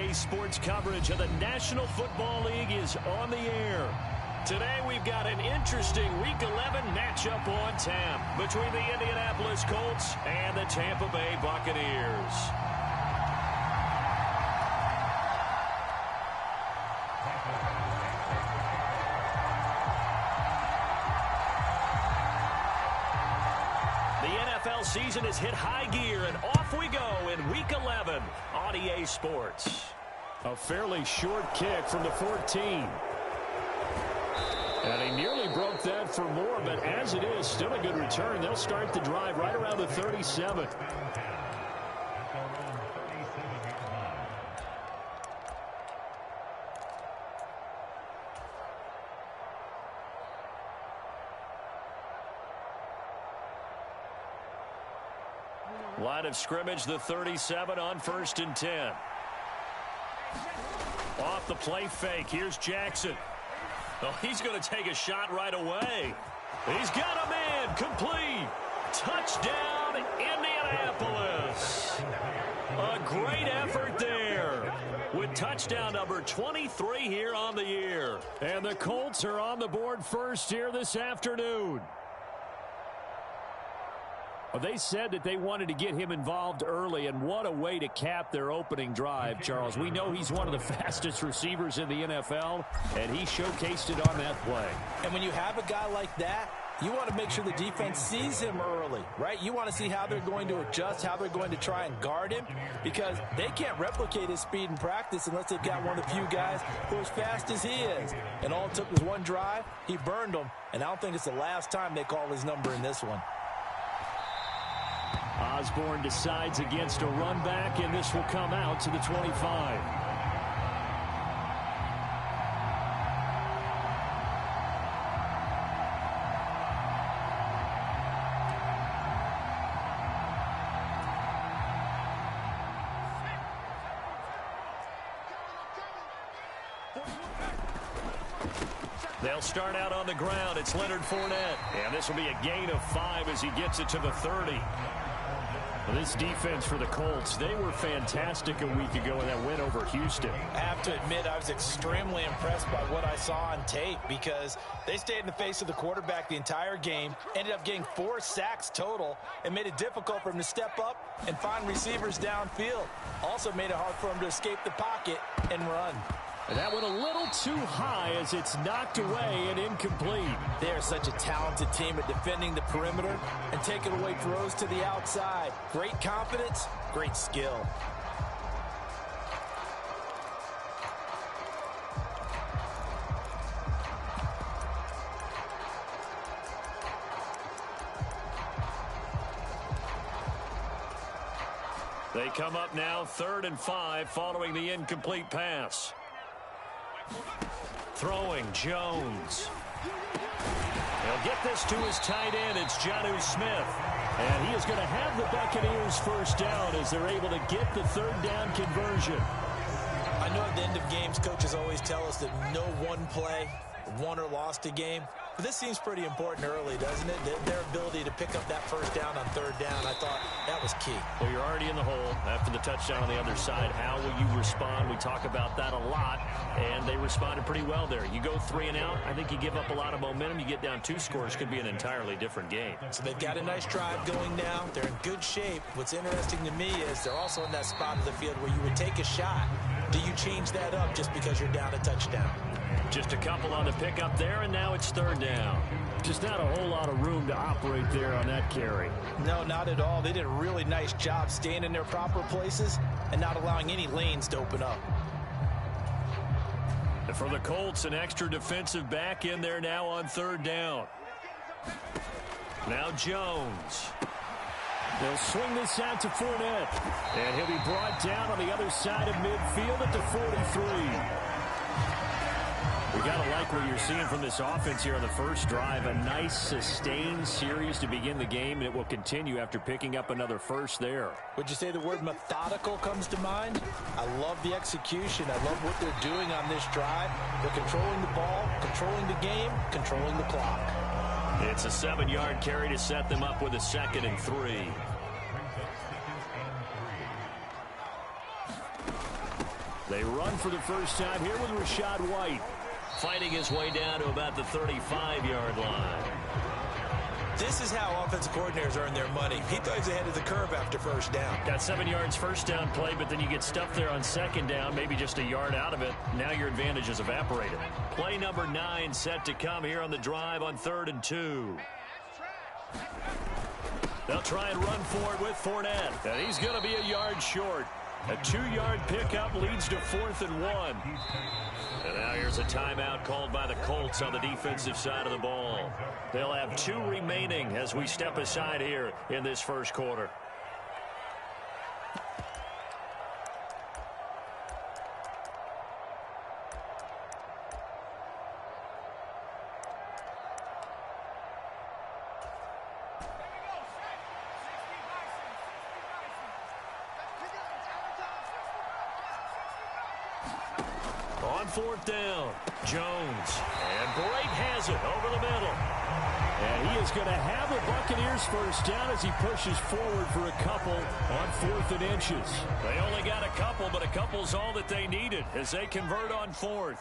RDA Sports coverage of the National Football League is on the air. Today we've got an interesting Week 11 matchup on tap between the Indianapolis Colts and the Tampa Bay Buccaneers. Season has hit high gear, and off we go in Week 11 on EA Sports. A fairly short kick from the 14. And he nearly broke that for more, but as it is, still a good return. They'll start the drive right around the 37. Line of scrimmage, the 37 on 1st and 10. Off the play fake. Here's Jackson. Oh, he's going to take a shot right away. He's got a man. Complete. Touchdown, Indianapolis. A great effort there with touchdown number 23 here on the year. And the Colts are on the board first here this afternoon. Well, they said that they wanted to get him involved early, and what a way to cap their opening drive, Charles. We know he's one of the fastest receivers in the NFL, and he showcased it on that play. And when you have a guy like that, you want to make sure the defense sees him early, right? You want to see how they're going to adjust, how they're going to try and guard him, because they can't replicate his speed in practice unless they've got one of the few guys who are as fast as he is. And all it took was one drive. He burned them, and I don't think it's the last time they call his number in this one. Osborne decides against a run back, and this will come out to the 25. They'll start out on the ground. It's Leonard Fournette, and this will be a gain of 5 as he gets it to the 30. This defense for the Colts, they were fantastic a week ago in that win over Houston. I have to admit, I was extremely impressed by what I saw on tape because they stayed in the face of the quarterback the entire game, ended up getting 4 sacks total, and made it difficult for him to step up and find receivers downfield. Also made it hard for him to escape the pocket and run. And that went a little too high as it's knocked away and incomplete. They are such a talented team at defending the perimeter and taking away throws to the outside. Great confidence, great skill. They come up now 3rd and 5 following the incomplete pass. Throwing Jones. He'll get this to his tight end. It's Jonnu Smith. And he is going to have the Buccaneers first down as they're able to get the 3rd down conversion. I know at the end of games, coaches always tell us that no one play won or lost a game. But this seems pretty important early, doesn't it? Their ability to pick up that first down on 3rd down, I thought that was key. Well, you're already in the hole after the touchdown on the other side. How will you respond? We talk about that a lot, and they responded pretty well there. You go 3 and out, I think you give up a lot of momentum. You get down 2 scores, could be an entirely different game. So they've got a nice drive going now. They're in good shape. What's interesting to me is they're also in that spot of the field where you would take a shot. Do you change that up just because you're down a touchdown? Just a couple on the pickup there, and now it's 3rd down. Just not a whole lot of room to operate there on that carry. No, not at all. They did a really nice job staying in their proper places and not allowing any lanes to open up. And for the Colts, an extra defensive back in there now on 3rd down. Now Jones. They'll swing this out to Fournette. And he'll be brought down on the other side of midfield at the 43. We got to like what you're seeing from this offense here on the first drive. A nice, sustained series to begin the game, and it will continue after picking up another first there. Would you say the word methodical comes to mind? I love the execution. I love what they're doing on this drive. They're controlling the ball, controlling the game, controlling the clock. It's a 7-yard carry to set them up with a 2nd and 3. They run for the first time here with Rashad White. Fighting his way down to about the 35-yard line. This is how offensive coordinators earn their money. He thought he was ahead of the curve after first down. Got 7 yards first down play, but then you get stuffed there on second down, maybe just a yard out of it. Now your advantage has evaporated. Play number 9 set to come here on the drive on 3rd and 2. They'll try and run for it with Fournette. And he's going to be a yard short. A 2-yard pickup leads to 4th and 1. And now here's a timeout called by the Colts on the defensive side of the ball. They'll have 2 remaining as we step aside here in this first quarter. On 4th down, Jones. And Bright has it over the middle. And he is going to have the Buccaneers first down as he pushes forward for a couple on 4th and inches. They only got a couple, but a couple's all that they needed as they convert on 4th.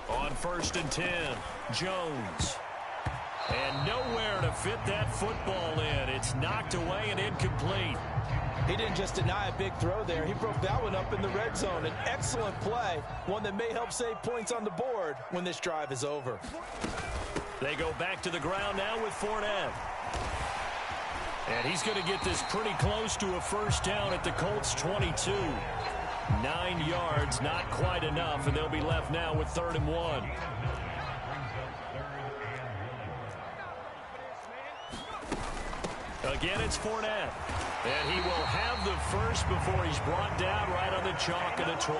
On 1st and 10, Jones. And nowhere to fit that football in. It's knocked away and incomplete. He didn't just deny a big throw there. He broke that one up in the red zone. An excellent play, one that may help save points on the board when this drive is over. They go back to the ground now with Fournette. And he's going to get this pretty close to a first down at the Colts' 22. 9 yards, not quite enough, and they'll be left now with 3rd and 1. Again, it's Fournette. And he will have the first before he's brought down right on the chalk at a 20.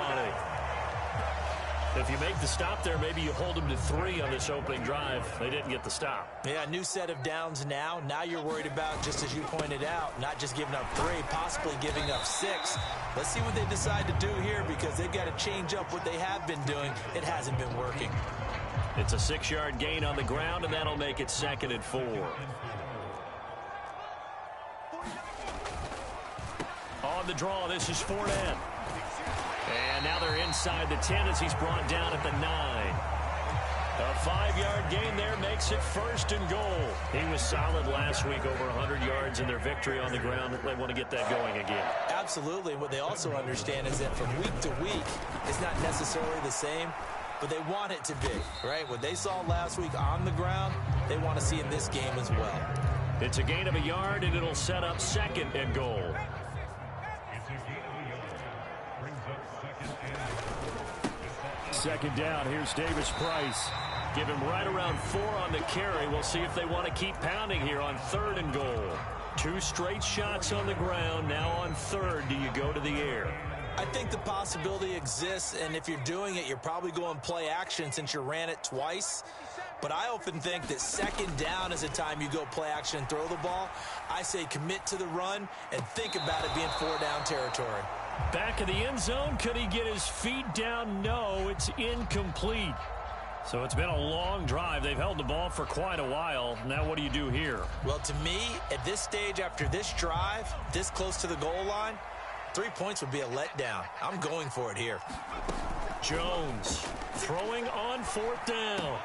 If you make the stop there, maybe you hold him to 3 on this opening drive. They didn't get the stop. Yeah, new set of downs now. Now you're worried about, just as you pointed out, not just giving up 3, possibly giving up 6. Let's see what they decide to do here because they've got to change up what they have been doing. It hasn't been working. It's a 6-yard gain on the ground, and that'll make it 2nd and 4. On the draw, this is Fournette. And now they're inside the 10 as he's brought down at the 9. A 5-yard gain there makes it 1st and goal. He was solid last week, over 100 yards in their victory on the ground. They want to get that going again. Absolutely. What they also understand is that from week to week, it's not necessarily the same, but they want it to be, right? What they saw last week on the ground, they want to see in this game as well. It's a gain of a yard, and it'll set up 2nd and goal. Second down, here's Davis Price. Give him right around 4 on the carry. We'll see if they want to keep pounding here on 3rd and goal. 2 straight shots on the ground. Now on 3rd, do you go to the air? I think the possibility exists, and if you're doing it, you're probably going play action since you ran it twice. But I often think that 2nd down is a time you go play action and throw the ball. I say commit to the run and think about it being 4-down territory. Back of the end zone. Could he get his feet down? No, it's incomplete. So it's been a long drive. They've held the ball for quite a while. Now what do you do here? Well, to me, at this stage after this drive, this close to the goal line, 3 points would be a letdown. I'm going for it here. Jones throwing on 4th down.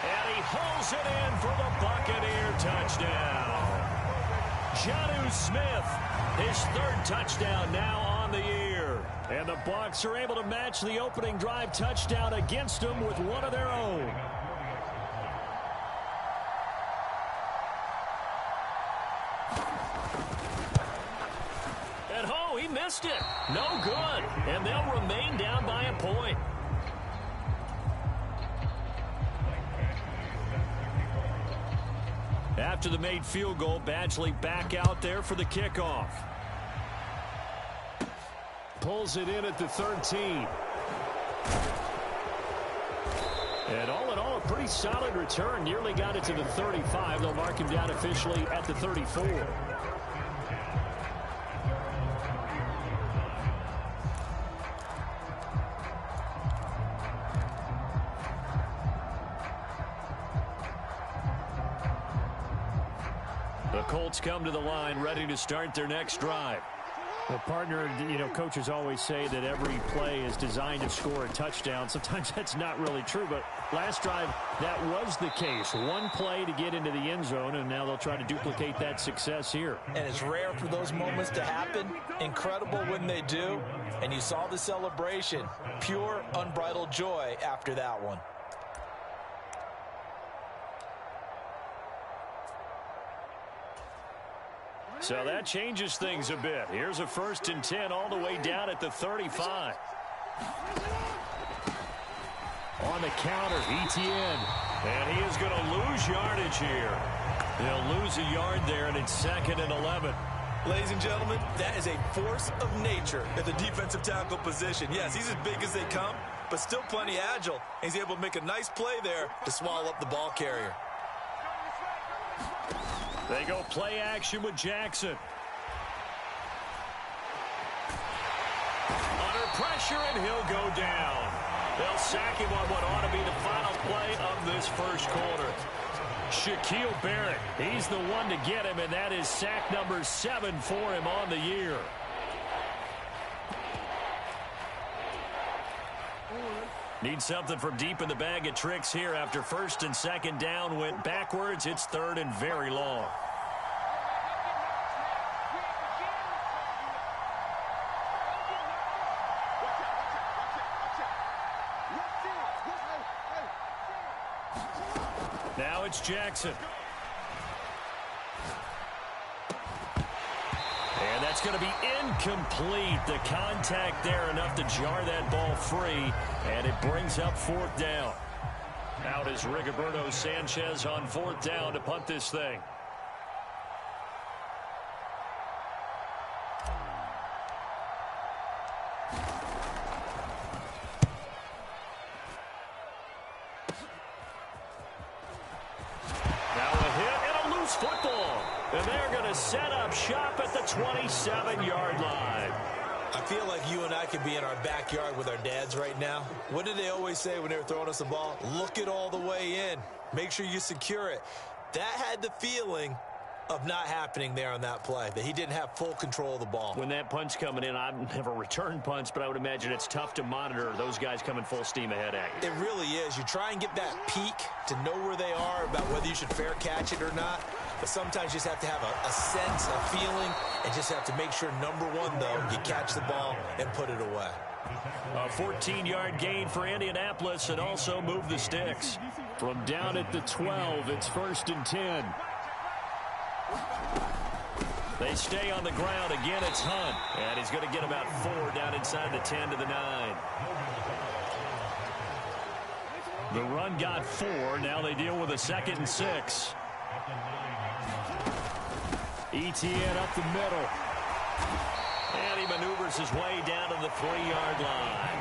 And he hauls it in for the Buccaneer touchdown. Jonnu Smith, his 3rd touchdown now on the year. And the Bucs are able to match the opening drive touchdown against them with one of their own. And oh, he missed it. No good. And they'll remain down by a point. After the made field goal, Badgley back out there for the kickoff. Pulls it in at the 13. And all in all, a pretty solid return. Nearly got it to the 35. They'll mark him down officially at the 34. The Colts come to the line ready to start their next drive. Well, partner, coaches always say that every play is designed to score a touchdown. Sometimes that's not really true, but last drive, that was the case. One play to get into the end zone, and now they'll try to duplicate that success here. And it's rare for those moments to happen. Incredible when they do. And you saw the celebration. Pure, unbridled joy after that one. So that changes things a bit. Here's a 1st and 10 all the way down at the 35. On the counter, Etienne. And he is going to lose yardage here. He'll lose a yard there, and it's 2nd and 11. Ladies and gentlemen, that is a force of nature at the defensive tackle position. Yes, he's as big as they come, but still plenty agile. He's able to make a nice play there to swallow up the ball carrier. They go play action with Jackson. Under pressure, and he'll go down. They'll sack him on what ought to be the final play of this first quarter. Shaquille Barrett, he's the one to get him, and that is sack number 7 for him on the year. Need something from deep in the bag of tricks here after 1st and 2nd down went backwards. It's 3rd and very long. Now it's Jackson. And that's going to be incomplete. The contact there enough to jar that ball free, and it brings up 4th down. Out is Rigoberto Sanchez on 4th down to punt this thing. Football, and they're going to set up shop at the 27-yard line. I feel like you and I could be in our backyard with our dads right now. What did they always say when they were throwing us the ball? Look it all the way in. Make sure you secure it. That had the feeling of not happening there on that play, that he didn't have full control of the ball. When that punch coming in, I've never returned punts, but I would imagine it's tough to monitor those guys coming full steam ahead at you. It really is. You try and get that peek to know where they are, about whether you should fair catch it or not. But sometimes you just have to have a sense, a feeling, and just have to make sure, number one, though, you catch the ball and put it away. A 14-yard gain for Indianapolis, and also move the sticks. From down at the 12, it's 1st and 10. They stay on the ground. Again, it's Hunt. And he's going to get about 4 down inside the 10 to the 9. The run got 4. Now they deal with a 2nd and 6. Etienne up the middle. And he maneuvers his way down to the 3-yard line.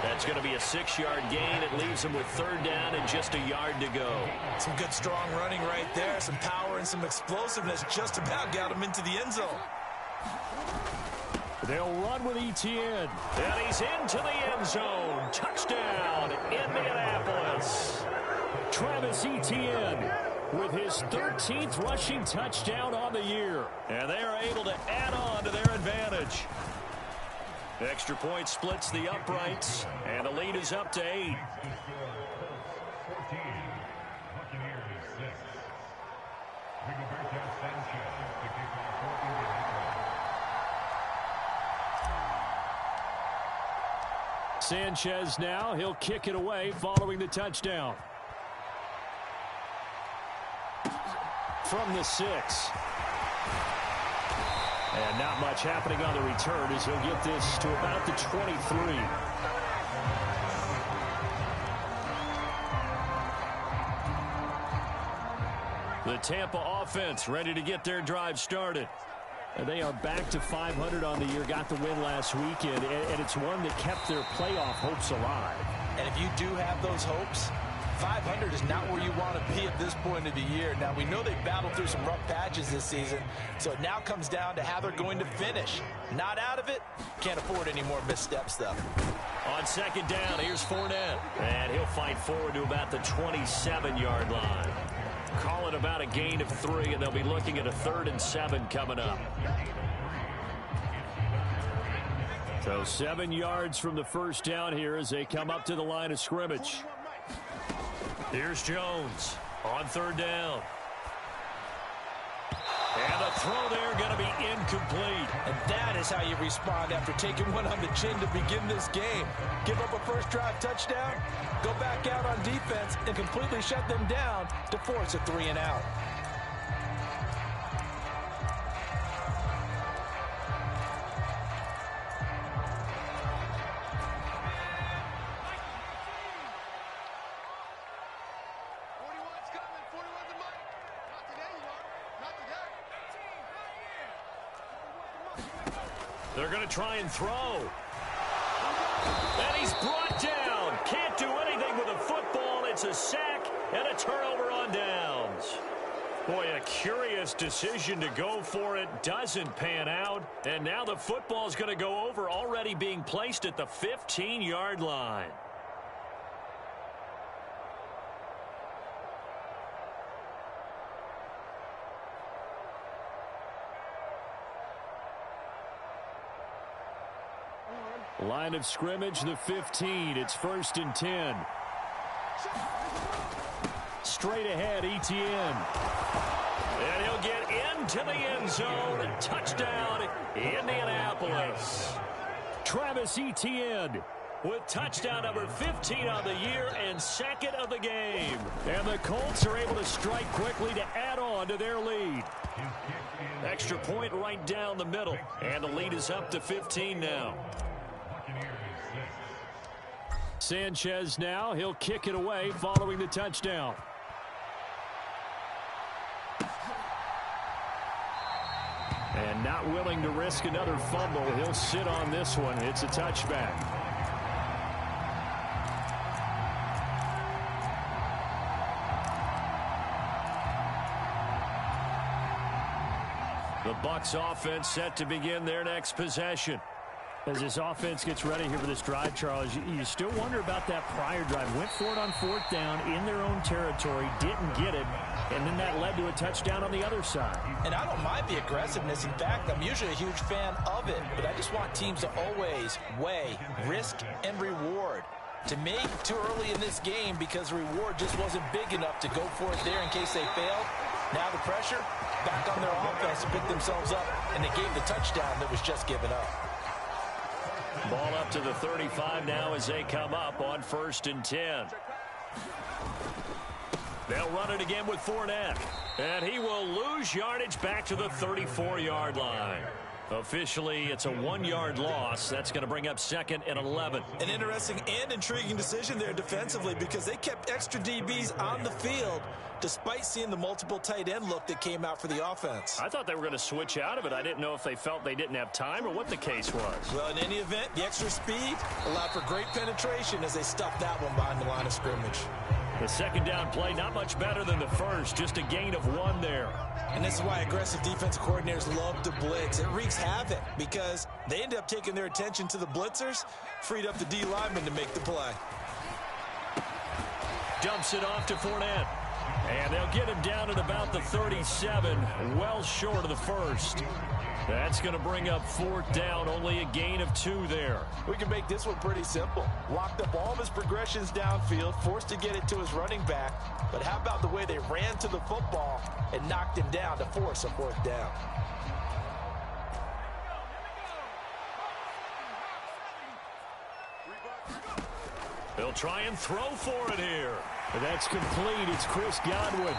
That's going to be a 6-yard gain. It leaves him with 3rd down and just a yard to go. Some good strong running right there. Some power and some explosiveness just about got him into the end zone. They'll run with Etienne. And he's into the end zone. Touchdown, Indianapolis. Travis Etienne with his 13th rushing touchdown on the year. And they are able to add on to their advantage. Extra point splits the uprights, and the lead is up to 8. Sanchez now, he'll kick it away following the touchdown. From the 6. And not much happening on the return as he'll get this to about the 23. The Tampa offense ready to get their drive started. And they are back to 500 on the year, got the win last weekend, and it's one that kept their playoff hopes alive. And if you do have those hopes, 500 is not where you want to be at this point of the year. Now, we know they've battled through some rough patches this season, so it now comes down to how they're going to finish. Not out of it. Can't afford any more missteps, though. On 2nd down, here's Fournette. And he'll fight forward to about the 27-yard line. Call it at about a gain of 3, and they'll be looking at a 3rd and 7 coming up. So 7 yards from the first down here as they come up to the line of scrimmage. Here's Jones on 3rd down. And the throw there going to be incomplete. And that is how you respond after taking one on the chin to begin this game. Give up a first drive touchdown, go back out on defense, and completely shut them down to force a 3 and out. They're going to try and throw. And he's brought down. Can't do anything with a football. It's a sack and a turnover on downs. Boy, a curious decision to go for it. Doesn't pan out. And now the football's going to go over, already being placed at the 15-yard line. Line of scrimmage, the 15. It's 1st and 10. Straight ahead, Etienne. And he'll get into the end zone. Touchdown, Indianapolis. Travis Etienne with touchdown number 15 on the year and 2nd of the game. And the Colts are able to strike quickly to add on to their lead. Extra point right down the middle. And the lead is up to 15 now. Sanchez now, he'll kick it away following the touchdown. And not willing to risk another fumble, he'll sit on this one. It's a touchback. The Bucs offense set to begin their next possession. As this offense gets ready here for this drive, Charles, you still wonder about that prior drive. Went for it on 4th down in their own territory, didn't get it, and then that led to a touchdown on the other side. And I don't mind the aggressiveness. In fact, I'm usually a huge fan of it, but I just want teams to always weigh risk and reward. To me, too early in this game because the reward just wasn't big enough to go for it there in case they failed. Now the pressure back on their offense to pick themselves up, and they gave the touchdown that was just given up. Ball up to the 35 now as they come up on 1st and 10. They'll run it again with Fournette. And he will lose yardage back to the 34-yard line. Officially, it's a 1-yard loss. That's going to bring up 2nd and 11. An interesting and intriguing decision there defensively because they kept extra DBs on the field despite seeing the multiple tight end look that came out for the offense. I thought they were going to switch out of it. I didn't know if they felt they didn't have time or what the case was. Well, in any event, the extra speed allowed for great penetration as they stuffed that one behind the line of scrimmage. The 2nd down play, not much better than the first, just a gain of 1 there. And this is why aggressive defensive coordinators love to blitz. It wreaks havoc because they end up taking their attention to the blitzers, freed up the D lineman to make the play. Dumps it off to Fournette. And they'll get him down at about the 37, well short of the first. That's going to bring up 4th down, only a gain of 2 there. We can make this one pretty simple. Locked up all of his progressions downfield, forced to get it to his running back. But how about the way they ran to the football and knocked him down to force a 4th down? They'll try and throw for it here. That's complete. It's Chris Godwin.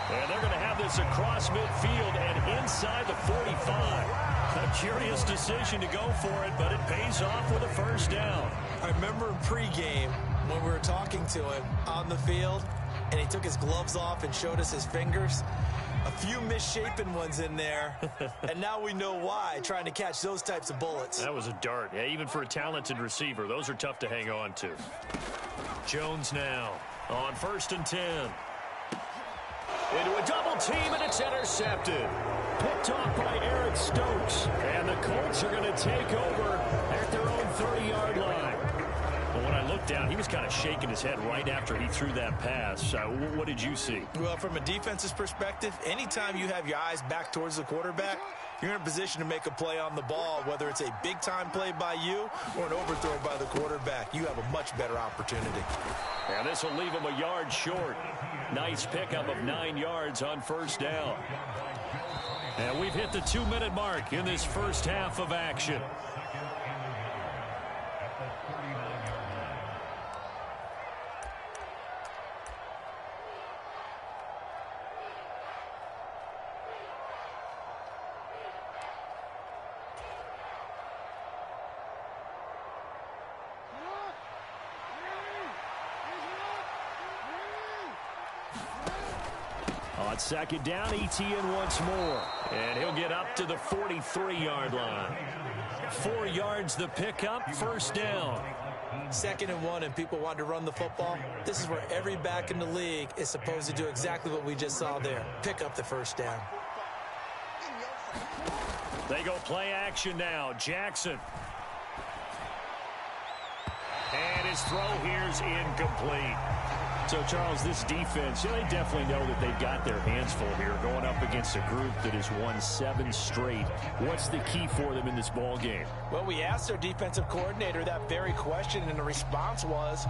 And they're going to have this across midfield and inside the 45. A curious decision to go for it, but it pays off with a 1st down. I remember in pregame when we were talking to him on the field, and he took his gloves off and showed us his fingers. A few misshapen ones in there, and now we know why, trying to catch those types of bullets. That was a dart. Yeah, even for a talented receiver, those are tough to hang on to. Jones now on 1st and 10. Into a double team, and it's intercepted. Picked off by Eric Stokes. And the Colts are going to take over at their own 30-yard line. Well, when I looked down, he was kind of shaking his head right after he threw that pass. What did you see? Well, from a defense's perspective, anytime you have your eyes back towards the quarterback, you're in a position to make a play on the ball, whether it's a big-time play by you or an overthrow by the quarterback. You have a much better opportunity. And this will leave him a yard short. Nice pickup of 9 yards on first down. And we've hit the 2-minute mark in this first half of action. On second down, Etienne once more. And he'll get up to the 43-yard line. 4 yards the pickup, first down. 2nd and 1, and people want to run the football. This is where every back in the league is supposed to do exactly what we just saw there. Pick up the first down. They go play action now. Jackson. And his throw here's incomplete. So, Charles, this defense, they definitely know that they've got their hands full here going up against a group that has won 7 straight. What's the key for them in this ball game? Well, we asked their defensive coordinator that very question, and the response was,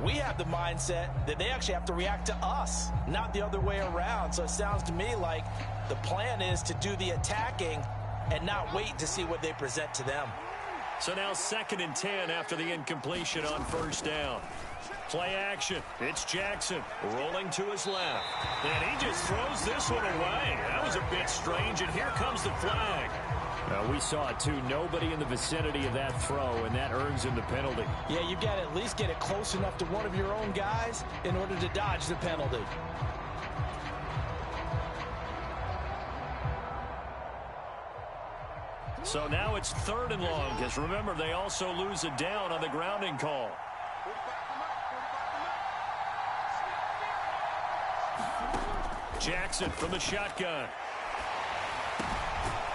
we have the mindset that they actually have to react to us, not the other way around. So it sounds to me like the plan is to do the attacking and not wait to see what they present to them. So now 2nd and 10 after the incompletion on first down. Play action. It's Jackson rolling to his left. And he just throws this one away. That was a bit strange, and here comes the flag. We saw it, too. Nobody in the vicinity of that throw, and that earns him the penalty. Yeah, you've got to at least get it close enough to one of your own guys in order to dodge the penalty. So now it's 3rd and long, because remember, they also lose a down on the grounding call. Jackson from the shotgun.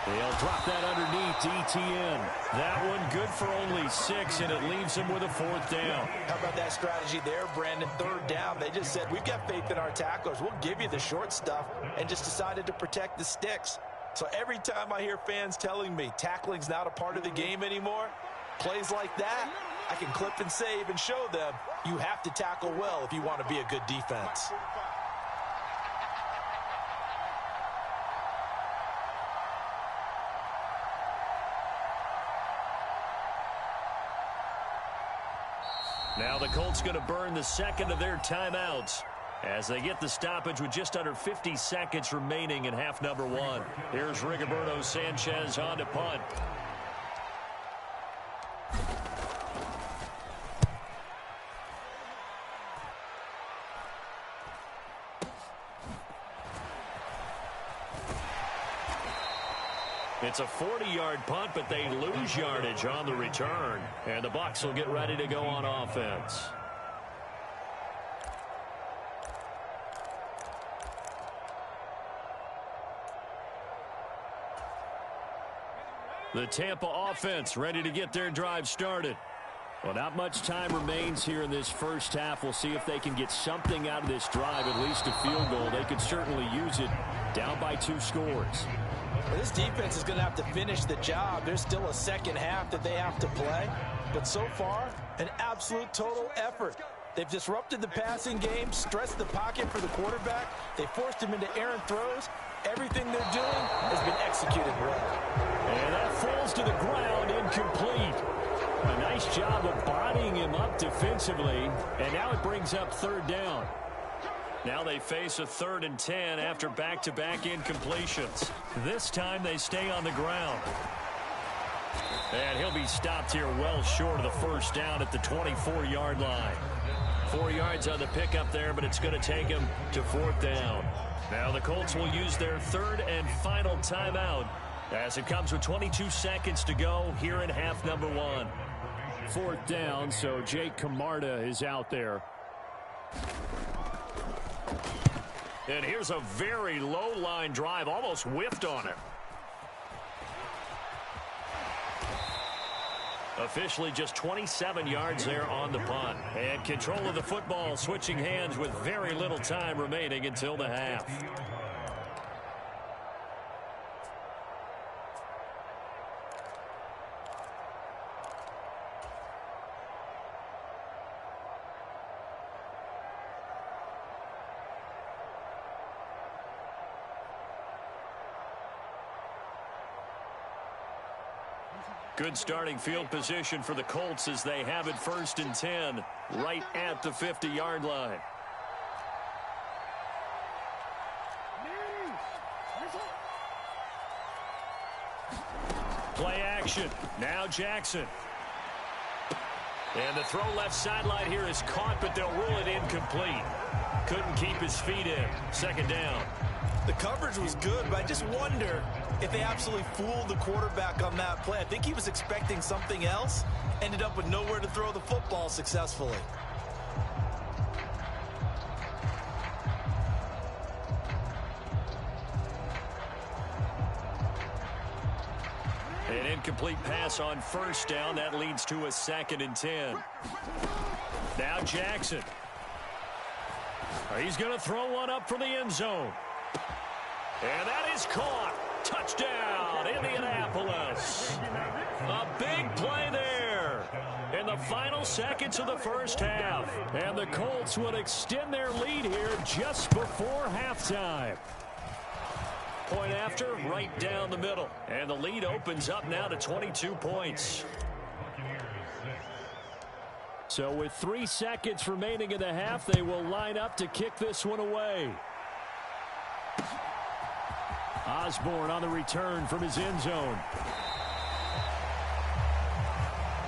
They'll drop that underneath to Etienne. That one good for only 6, and it leaves him with a 4th down. How about that strategy there, Brandon? 3rd down. They just said, we've got faith in our tacklers. We'll give you the short stuff, and just decided to protect the sticks. So every time I hear fans telling me tackling's not a part of the game anymore, plays like that, I can clip and save and show them you have to tackle well if you want to be a good defense. Now the Colts going to burn the 2nd of their timeouts as they get the stoppage with just under 50 seconds remaining in half number 1. Here's Rigoberto Sanchez on to punt. It's a 40-yard punt, but they lose yardage on the return. And the Bucs will get ready to go on offense. The Tampa offense ready to get their drive started. Well, not much time remains here in this first half. We'll see if they can get something out of this drive, at least a field goal. They could certainly use it down by 2 scores. Well, this defense is going to have to finish the job. There's still a second half that they have to play. But so far, an absolute total effort. They've disrupted the passing game, stressed the pocket for the quarterback. They forced him into errant throws. Everything they're doing has been executed well. And that falls to the ground, incomplete. A nice job of bodying him up defensively. And now it brings up 3rd down. Now they face a 3rd and 10 after back-to-back incompletions. This time they stay on the ground. And he'll be stopped here well short of the first down at the 24-yard line. 4 yards on the pickup there, but it's going to take him to 4th down. Now the Colts will use their 3rd and final timeout as it comes with 22 seconds to go here in half number 1. 4th down, so Jake Camarda is out there. And here's a very low line drive, almost whiffed on it. Officially just 27 yards there on the punt. And control of the football switching hands with very little time remaining until the half. Good starting field position for the Colts as they have it 1st and 10 right at the 50-yard line. Play action. Now Jackson. And the throw left sideline here is caught, but they'll rule it incomplete. Couldn't keep his feet in. 2nd down. The coverage was good, but I just wonder if they absolutely fooled the quarterback on that play. I think he was expecting something else, ended up with nowhere to throw the football successfully. An incomplete pass on 1st down. That leads to a 2nd and 10. Now Jackson. He's going to throw one up for the end zone. And that is caught. Touchdown, Indianapolis. A big play there in the final seconds of the 1st half. And the Colts will extend their lead here just before halftime. Point after, right down the middle. And the lead opens up now to 22 points. So with 3 seconds remaining in the half, they will line up to kick this one away. Osborne on the return from his end zone.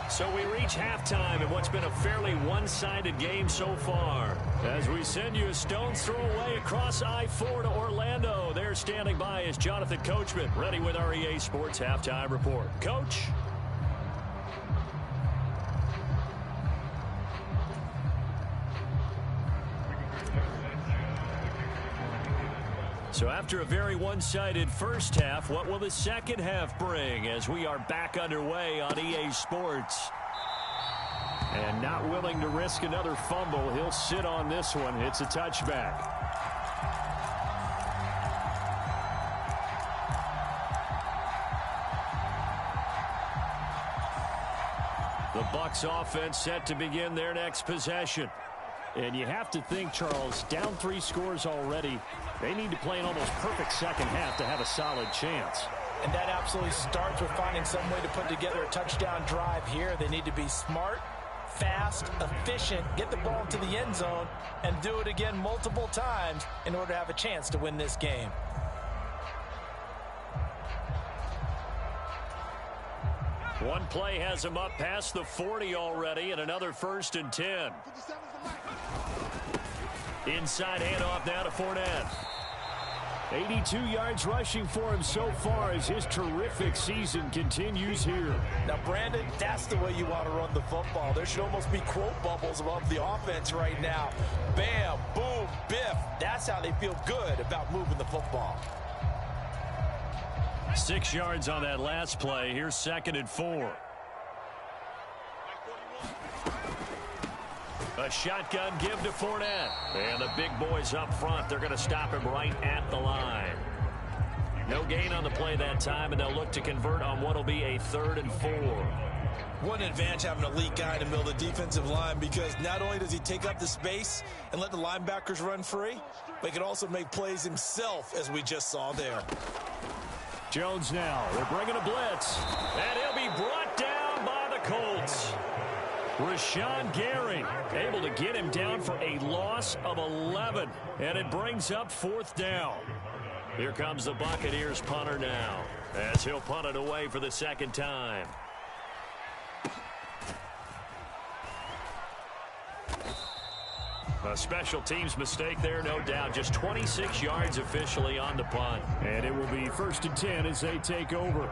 So we reach halftime in what's been a fairly one-sided game so far. As we send you a stone's throw away across I-4 to Orlando. There standing by is Jonathan Coachman, ready with our EA Sports Halftime Report. Coach? So after a very one-sided 1st half, what will the 2nd half bring as we are back underway on EA Sports? And not willing to risk another fumble, he'll sit on this one. It's a touchback. The Bucs offense set to begin their next possession. And you have to think, Charles, down 3 scores already. They need to play an almost perfect 2nd half to have a solid chance. And that absolutely starts with finding some way to put together a touchdown drive here. They need to be smart, fast, efficient, get the ball into the end zone, and do it again multiple times in order to have a chance to win this game. One play has him up past the 40 already, and another 1st and 10. Inside handoff now to Fournette. 82 yards rushing for him so far as his terrific season continues here. Now, Brandon, that's the way you want to run the football. There should almost be quote bubbles above the offense right now. Bam, boom, biff. That's how they feel good about moving the football. 6 yards on that last play. Here's 2nd and 4. A shotgun give to Fournette. And the big boys up front, they're going to stop him right at the line. No gain on the play that time, and they'll look to convert on what will be a 3rd and 4. What an advantage having an elite guy in the middle of the defensive line, because not only does he take up the space and let the linebackers run free, but he can also make plays himself, as we just saw there. Jones now. They're bringing a blitz. And he'll be brought down by the Colts. Rashawn Gary able to get him down for a loss of 11. And it brings up 4th down. Here comes the Buccaneers punter now, as he'll punt it away for the 2nd time. A special teams mistake there, no doubt. Just 26 yards officially on the punt. And it will be 1st and 10 as they take over.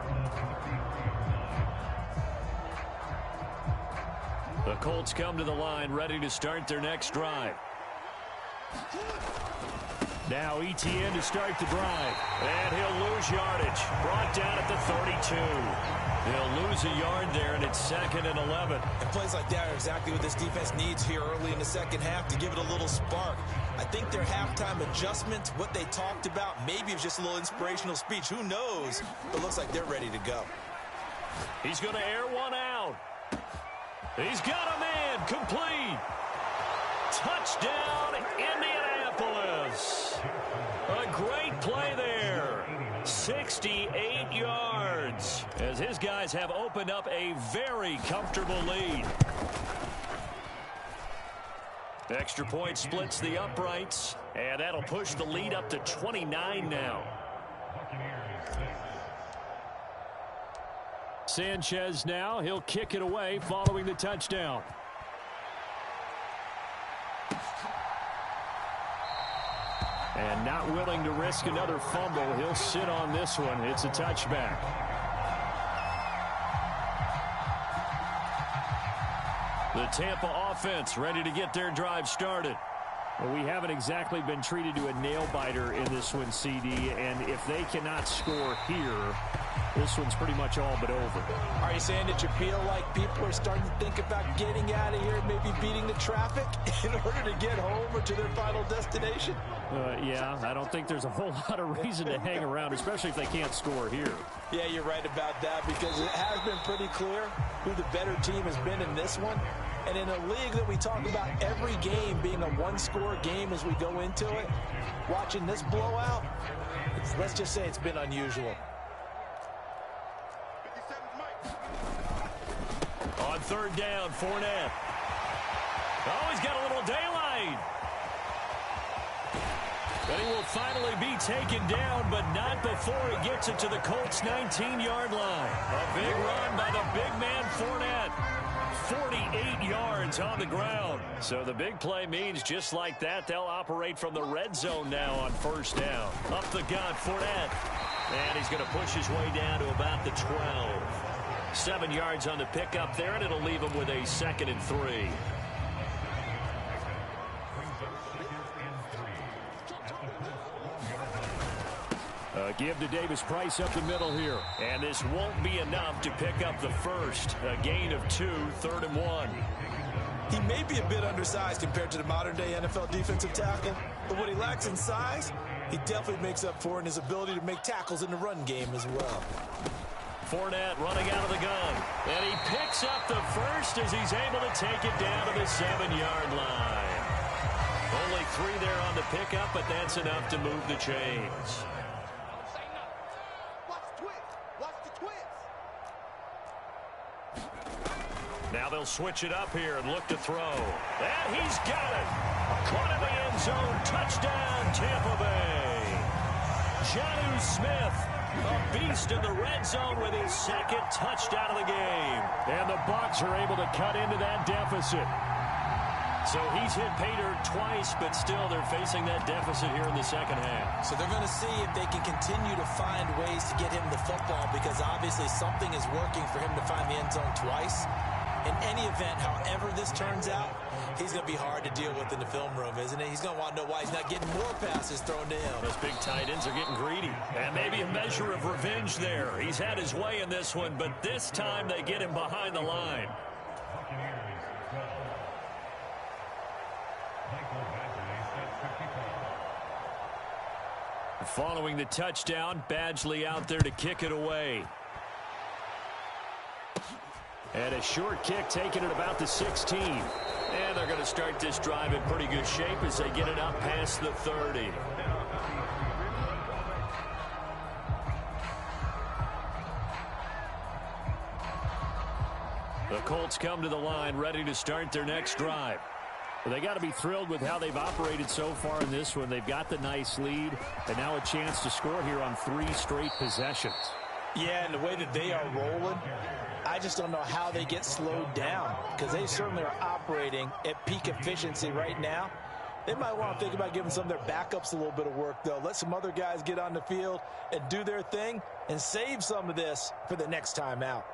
The Colts come to the line ready to start their next drive. Now ETN to start the drive. And he'll lose lose yardage. Brought down at the 32. They'll lose a yard there, and it's 2nd and 11. And plays like that are exactly what this defense needs here early in the second half to give it a little spark. I think their halftime adjustment, what they talked about, maybe it was just a little inspirational speech. Who knows? But it looks like they're ready to go. He's going to air one out. He's got a man. Complete. Touchdown, Indianapolis. A great play there. 68 yards as his guys have opened up a very comfortable lead. Extra point splits the uprights, and that'll push the lead up to 29 now. Sanchez now, he'll kick it away following the touchdown. And not willing to risk another fumble, he'll sit on this one. It's a touchback. The Tampa offense ready to get their drive started. Well, we haven't exactly been treated to a nail-biter in this one, CD, and if they cannot score here, this one's pretty much all but over. Are you saying that you feel like people are starting to think about getting out of here, maybe beating the traffic in order to get home or to their final destination? Yeah, I don't think there's a whole lot of reason to hang around, especially if they can't score here. Yeah, you're right about that, because it has been pretty clear who the better team has been in this one. And in a league that we talk about every game being a one-score game as we go into it, watching this blowout, let's just say it's been unusual. On 3rd down, Fournette. Oh, he's got a little daylight. But he will finally be taken down, but not before he gets it to the Colts' 19-yard line. A big run by the big man, Fournette. 48 yards on the ground. So the big play means just like that, they'll operate from the red zone now on 1st down. Up the gut, Fournette. And he's going to push his way down to about the 12. 7 yards on the pickup there, and it'll leave him with a 2nd and 3. Give to Davis Price up the middle here. And this won't be enough to pick up the first. A gain of 2, 3rd and 1. He may be a bit undersized compared to the modern-day NFL defensive tackle, but what he lacks in size, he definitely makes up for in his ability to make tackles in the run game as well. Fournette running out of the gun. And he picks up the first as he's able to take it down to the 7-yard line. Only 3 there on the pickup, but that's enough to move the chains. Now they'll switch it up here and look to throw. And he's got it. Caught in the end zone. Touchdown, Tampa Bay. Jonnu Smith, a beast in the red zone with his 2nd touchdown of the game. And the Bucs are able to cut into that deficit. So he's hit pay dirt twice, but still they're facing that deficit here in the second half. So they're going to see if they can continue to find ways to get him the football, because obviously something is working for him to find the end zone twice. In any event, however this turns out, he's going to be hard to deal with in the film room, isn't he? He's going to want to know why he's not getting more passes thrown to him. Those big tight ends are getting greedy. And maybe a measure of revenge there. He's had his way in this one, but this time they get him behind the line. Following the touchdown, Badgley out there to kick it away. And a short kick taken at about the 16. And they're going to start this drive in pretty good shape as they get it up past the 30. The Colts come to the line ready to start their next drive. Well, they got to be thrilled with how they've operated so far in this one. They've got the nice lead, and now a chance to score here on 3 straight possessions. Yeah, and the way that they are rolling, I just don't know how they get slowed down, because they certainly are operating at peak efficiency right now. They might want to think about giving some of their backups a little bit of work, though. Let some other guys get on the field and do their thing and save some of this for the next time out.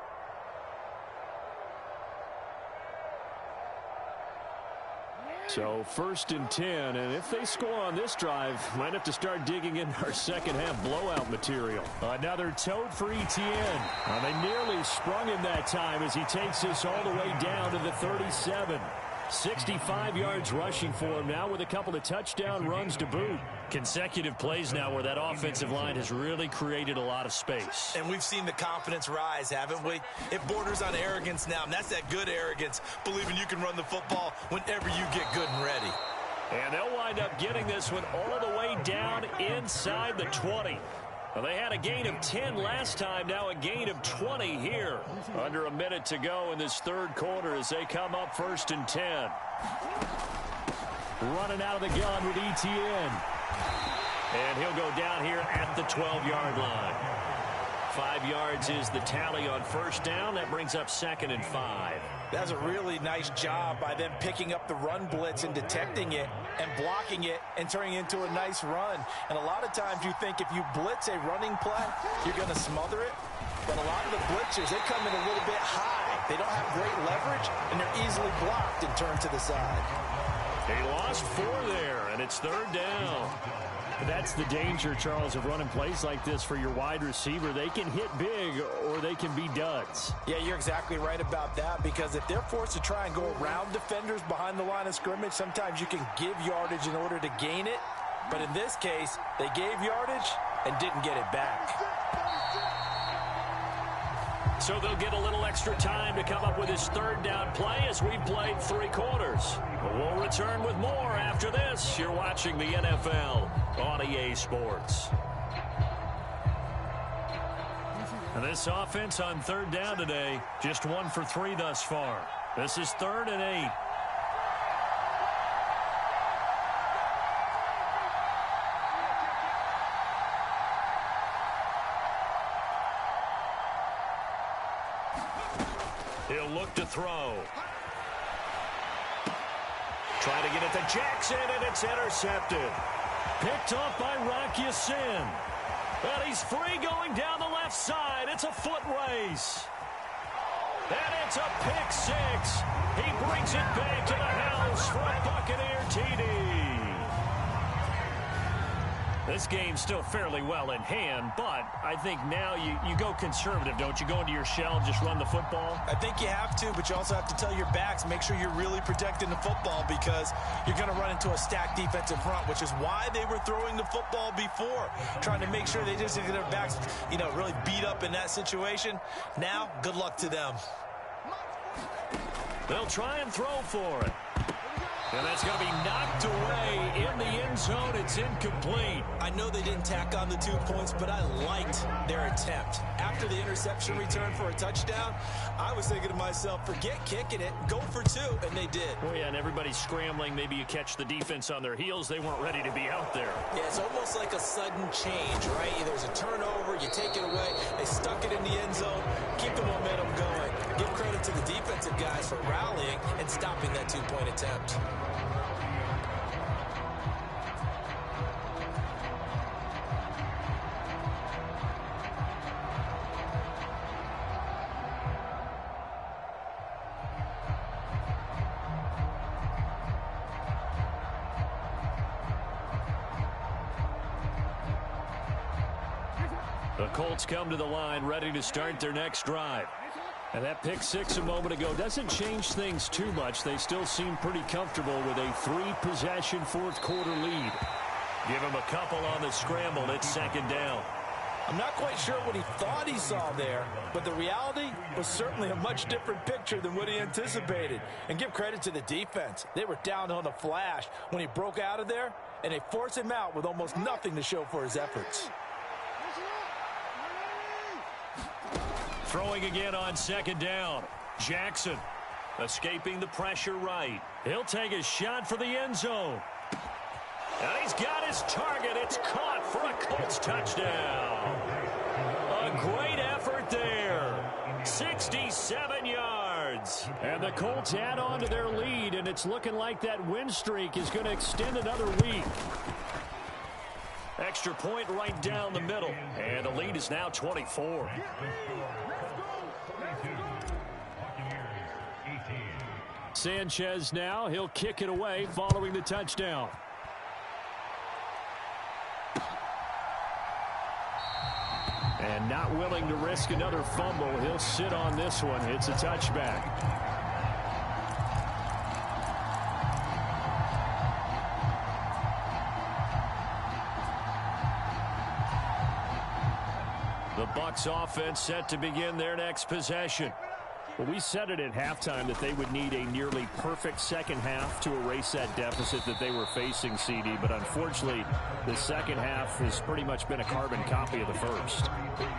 So 1st and 10, and if they score on this drive, might have to start digging in our second half blowout material. Another tote for Etienne. They nearly sprung him that time as he takes this all the way down to the 37. 65 yards rushing for him now with a couple of touchdown runs to boot. Consecutive plays now where that offensive line has really created a lot of space. And we've seen the confidence rise, haven't we? It borders on arrogance now, and that's that good arrogance, believing you can run the football whenever you get good and ready. And they'll wind up getting this one all the way down inside the 20. Well, they had a gain of 10 last time, now a gain of 20 here. Under a minute to go in this 3rd quarter as they come up 1st and 10. Running out of the gun with Etienne. And he'll go down here at the 12-yard line. 5 yards is the tally on 1st down. That brings up 2nd and 5. That's a really nice job by them picking up the run blitz and detecting it and blocking it and turning it into a nice run. And a lot of times you think if you blitz a running play, you're going to smother it. But a lot of the blitzers, they come in a little bit high. They don't have great leverage, and they're easily blocked and turned to the side. They lost 4 there, and it's 3rd down. That's the danger, Charles, of running plays like this for your wide receiver. They can hit big or they can be duds. Yeah, you're exactly right about that, because if they're forced to try and go around defenders behind the line of scrimmage, sometimes you can give yardage in order to gain it. But in this case, they gave yardage and didn't get it back. So they'll get a little extra time to come up with his 3rd down play as we've played 3 quarters. We'll return with more after this. You're watching the NFL on EA Sports. And this offense on 3rd down today, just 1 for 3 thus far. This is 3rd and 8. He'll look to throw. Trying to get it to Jackson, and it's intercepted. Picked off by Rock Ya-Sin. But he's free going down the left side. It's a foot race. And it's a pick 6. He brings it back to the house for a Buccaneer TD. This game's still fairly well in hand, but I think now you go conservative, don't you? Go into your shell and just run the football? I think you have to, but you also have to tell your backs, make sure you're really protecting the football, because you're going to run into a stacked defensive front, which is why they were throwing the football before, trying to make sure they just get their backs, really beat up in that situation. Now, good luck to them. They'll try and throw for it. And that's going to be knocked away in the end zone. It's incomplete. I know they didn't tack on the 2 points, but I liked their attempt. After the interception return for a touchdown, I was thinking to myself, forget kicking it, go for 2, and they did. Oh, yeah, and everybody's scrambling. Maybe you catch the defense on their heels. They weren't ready to be out there. Yeah, it's almost like a sudden change, right? There's a turnover, you take it away, they stuck it in the end zone, keep the momentum going. Give credit to the defensive guys for rallying and stopping that 2-point attempt. The Colts come to the line ready to start their next drive. And that pick 6 a moment ago doesn't change things too much. They still seem pretty comfortable with a 3-possession 4th quarter lead. Give him a couple on the scramble. It's 2nd down. I'm not quite sure what he thought he saw there, but the reality was certainly a much different picture than what he anticipated. And give credit to the defense. They were down on the flash when he broke out of there, and they forced him out with almost nothing to show for his efforts. Throwing again on 2nd down. Jackson escaping the pressure right. He'll take a shot for the end zone. And he's got his target. It's caught for a Colts touchdown. A great effort there. 67 yards. And the Colts add on to their lead, and it's looking like that win streak is going to extend another week. Extra point right down the middle. And the lead is now 24. Sanchez now. He'll kick it away following the touchdown. And not willing to risk another fumble. He'll sit on this one. It's a touchback. The Bucs offense set to begin their next possession. Well, we said it at halftime that they would need a nearly perfect second half to erase that deficit that they were facing, CD. But unfortunately, the second half has pretty much been a carbon copy of the first.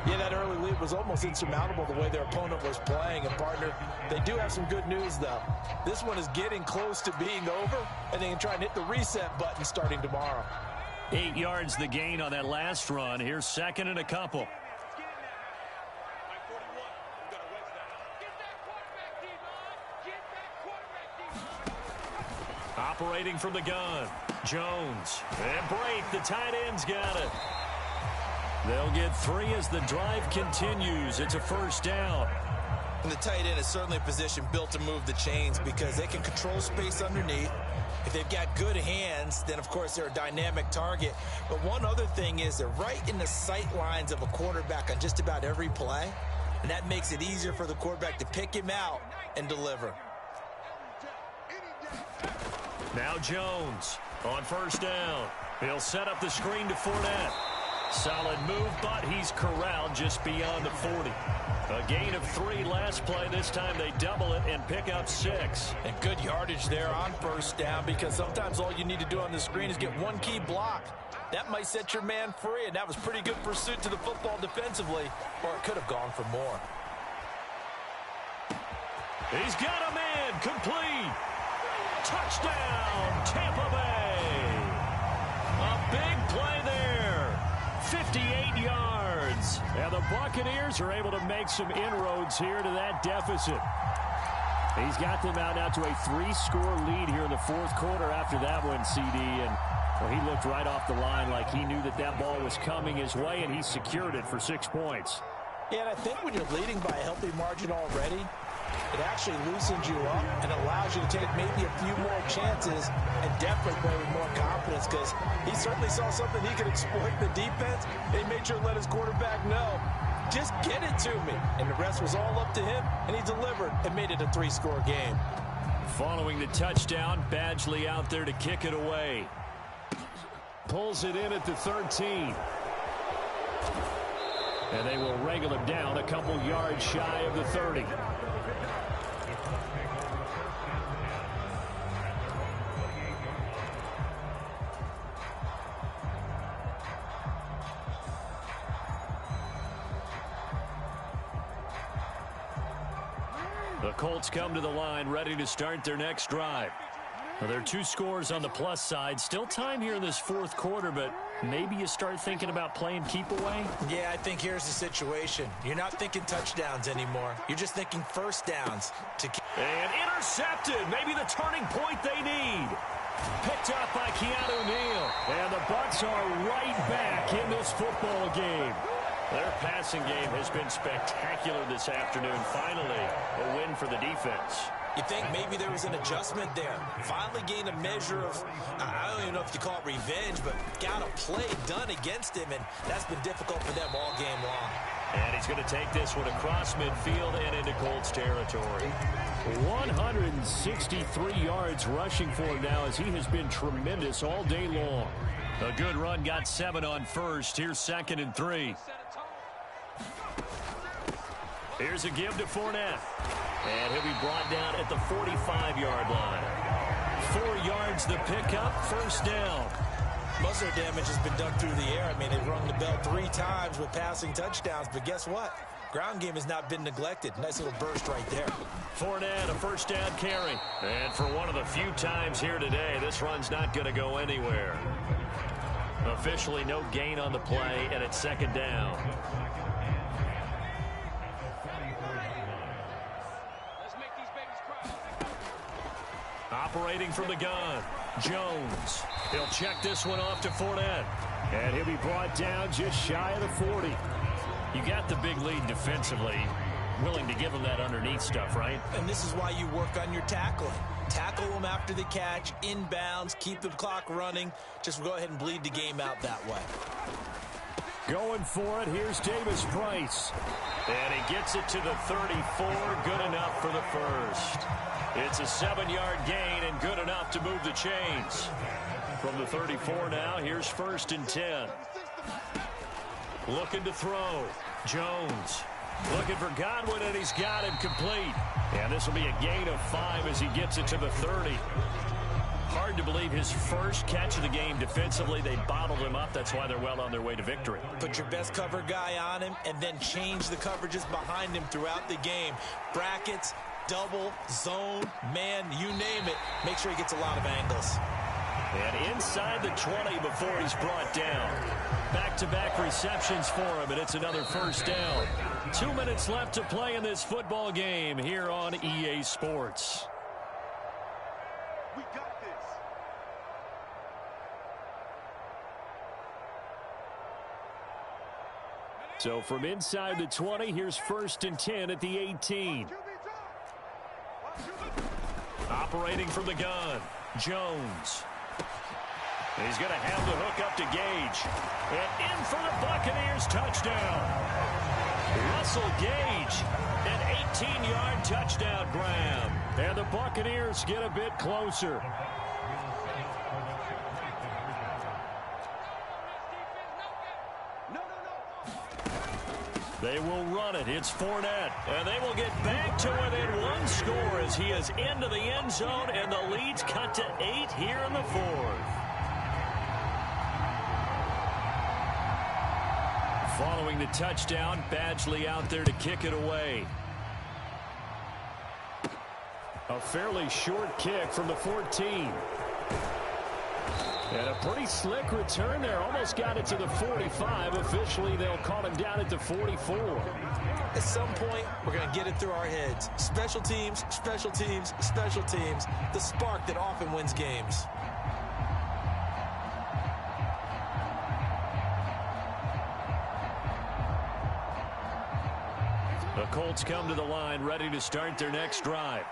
Yeah, that early lead was almost insurmountable the way their opponent was playing. And, partner, they do have some good news, though. This one is getting close to being over, and they can try and hit the reset button starting tomorrow. 8 yards the gain on that last run. Here's second and a couple. Operating from the gun, Jones. And Brate, the tight end's got it. They'll get 3 as the drive continues. It's a first down. And the tight end is certainly a position built to move the chains because they can control space underneath. If they've got good hands, then, of course, they're a dynamic target. But one other thing is they're right in the sight lines of a quarterback on just about every play. And that makes it easier for the quarterback to pick him out and deliver. Now Jones on first down. He'll set up the screen to Fournette. Solid move, but he's corralled just beyond the 40. A gain of 3 last play. This time they double it and pick up 6. And good yardage there on first down because sometimes all you need to do on the screen is get one key block. That might set your man free, and that was pretty good pursuit to the football defensively, or it could have gone for more. He's got a man complete. Touchdown, Tampa Bay. A big play there. 58 yards. And the Buccaneers are able to make some inroads here to that deficit. He's got them out now to a 3-score lead here in the fourth quarter after that one, CD. And well, he looked right off the line like he knew that that ball was coming his way, and he secured it for 6 points. Yeah, and I think when you're leading by a healthy margin already, it actually loosens you up and allows you to take maybe a few more chances and definitely play with more confidence because he certainly saw something he could exploit in the defense. And he made sure to let his quarterback know, just get it to me. And the rest was all up to him, and he delivered and made it a 3-score game. Following the touchdown, Badgley out there to kick it away. Pulls it in at the 13. And they will wrangle him down a couple yards shy of the 30. The Colts come to the line ready to start their next drive. Well, there are 2 scores on the plus side. Still time here in this fourth quarter, but maybe you start thinking about playing keep away? Yeah, I think here's the situation. You're not thinking touchdowns anymore. You're just thinking first downs. And intercepted. Maybe the turning point they need. Picked up by Keanu Neal. And the Bucs are right back in this football game. Their passing game has been spectacular this afternoon. Finally, a win for the defense. You think maybe there was an adjustment there. Finally gained a measure of, I don't even know if you call it revenge, but got a play done against him, and that's been difficult for them all game long. And he's going to take this one across midfield and into Colts territory. 163 yards rushing for him now as he has been tremendous all day long. A good run, got 7 on first. Here's 2nd and 3. Here's a give to Fournette. And he'll be brought down at the 45-yard line. 4 yards the pickup, first down. Most of their damage has been done through the air. I mean, they've rung the bell 3 times with passing touchdowns, but guess what? Ground game has not been neglected. Nice little burst right there. Fournette, a first down carry. And for one of the few times here today, this run's not going to go anywhere. Officially no gain on the play, and it's 2nd down. Operating from the gun, Jones. He'll check this one off to Fournette. And he'll be brought down just shy of the 40. You got the big lead defensively. willing to give him that underneath stuff, right? And this is why you work on your tackling. Tackle them after the catch, inbounds, keep the clock running. Just go ahead and bleed the game out that way. Going for it, here's Davis Price. And he gets it to the 34, good enough for the first. It's a 7-yard gain and good enough to move the chains. From the 34 now, here's 1st and 10. Looking to throw. Jones. Looking for Godwin, and he's got him complete. And this will be a gain of 5 as he gets it to the 30. Hard to believe his first catch of the game defensively. They bottled him up. That's why they're well on their way to victory. Put your best cover guy on him and then change the coverages behind him throughout the game. Brackets, double, zone, man, you name it. Make sure he gets a lot of angles. And inside the 20 before he's brought down. Back-to-back receptions for him, and it's another first down. 2 minutes left to play in this football game here on EA Sports. We got this. So from inside the 20, here's 1st and 10 at the 18. Operating from the gun, Jones. He's going to have the hook up to Gage. And in for the Buccaneers touchdown. Russell Gage, an 18-yard touchdown grab. And the Buccaneers get a bit closer. They will run it. It's Fournette. And they will get back to within 1 score as he is into the end zone, and the lead's cut to 8 here in the 4th. Following the touchdown, Badgley out there to kick it away. A fairly short kick from the 14. And a pretty slick return there. Almost got it to the 45. Officially, they'll call him down at the 44. At some point, we're going to get it through our heads. Special teams, special teams, special teams. The spark that often wins games. The Colts come to the line, ready to start their next drive.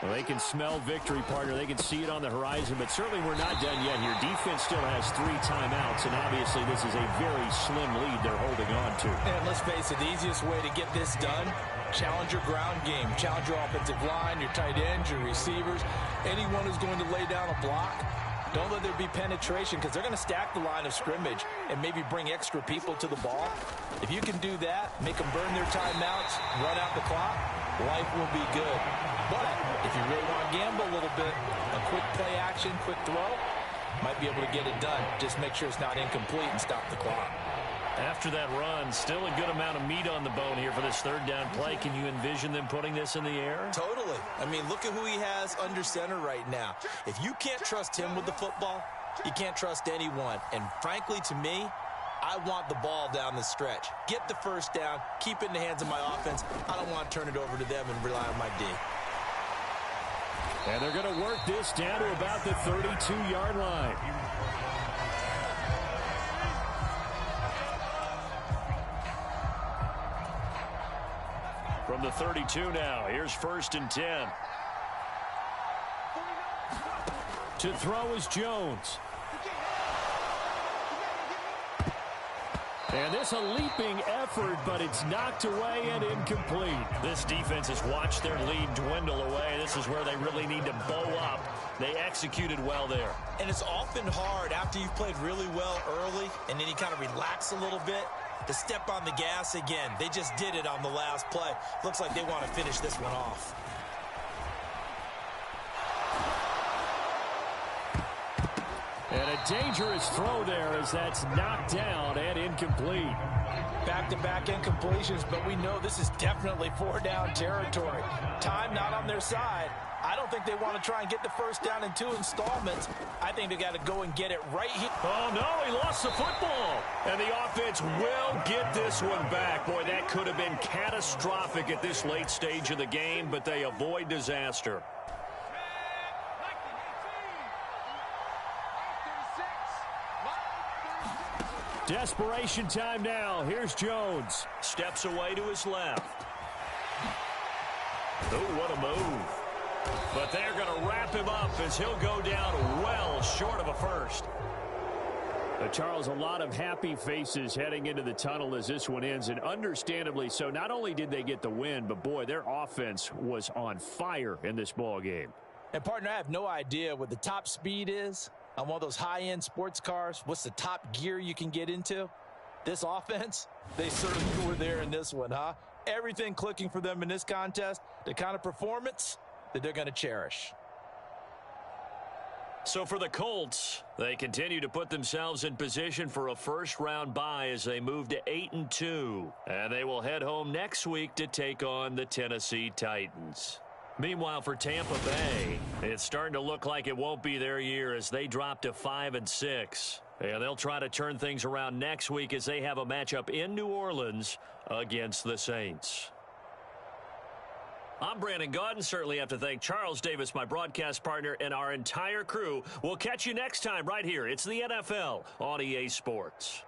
Well, they can smell victory, partner. They can see it on the horizon, but certainly we're not done yet here. Defense still has 3 timeouts, and obviously this is a very slim lead they're holding on to. And let's face it, the easiest way to get this done, challenge your ground game. Challenge your offensive line, your tight ends, your receivers, anyone who's going to lay down a block. Don't let there be penetration because they're going to stack the line of scrimmage and maybe bring extra people to the ball. If you can do that, make them burn their timeouts, run out the clock, life will be good. But if you really want to gamble a little bit, a quick play action, quick throw, might be able to get it done. Just make sure it's not incomplete and stop the clock. After that run, still a good amount of meat on the bone here for this 3rd down play. Can you envision them putting this in the air? Totally. I mean, look at who he has under center right now. If you can't trust him with the football, you can't trust anyone. And frankly, to me, I want the ball down the stretch. Get the first down, keep it in the hands of my offense. I don't want to turn it over to them and rely on my D. And they're going to work this down to about the 32-yard line. From the 32 now, here's 1st and 10. To throw is Jones. And this a leaping effort, but it's knocked away and incomplete. This defense has watched their lead dwindle away. This is where they really need to bow up. They executed well there. And it's often hard after you've played really well early and then you kind of relax a little bit to step on the gas again. They just did it on the last play. Looks like they want to finish this one off. And a dangerous throw there as that's knocked down and incomplete. Back-to-back incompletions, but we know this is definitely 4-down territory. Time not on their side. I don't think they want to try and get the first down in 2 installments. I think they got to go and get it right here. Oh, no, he lost the football. And the offense will get this one back. Boy, that could have been catastrophic at this late stage of the game, but they avoid disaster. Desperation time now. Here's Jones. Steps away to his left. Oh, what a move. But they're going to wrap him up as he'll go down well short of a first. Charles, a lot of happy faces heading into the tunnel as this one ends, and understandably so. Not only did they get the win, but, boy, their offense was on fire in this ball game. And, partner, I have no idea what the top speed is on one of those high-end sports cars. What's the top gear you can get into? This offense, they certainly were there in this one, huh? Everything clicking for them in this contest, the kind of performance that they're going to cherish. So for the Colts, they continue to put themselves in position for a first-round bye as they move to 8-2. And they will head home next week to take on the Tennessee Titans. Meanwhile, for Tampa Bay, it's starting to look like it won't be their year as they drop to 5-6. And they'll try to turn things around next week as they have a matchup in New Orleans against the Saints. I'm Brandon Gaudin. Certainly have to thank Charles Davis, my broadcast partner, and our entire crew. We'll catch you next time right here. It's the NFL on EA Sports.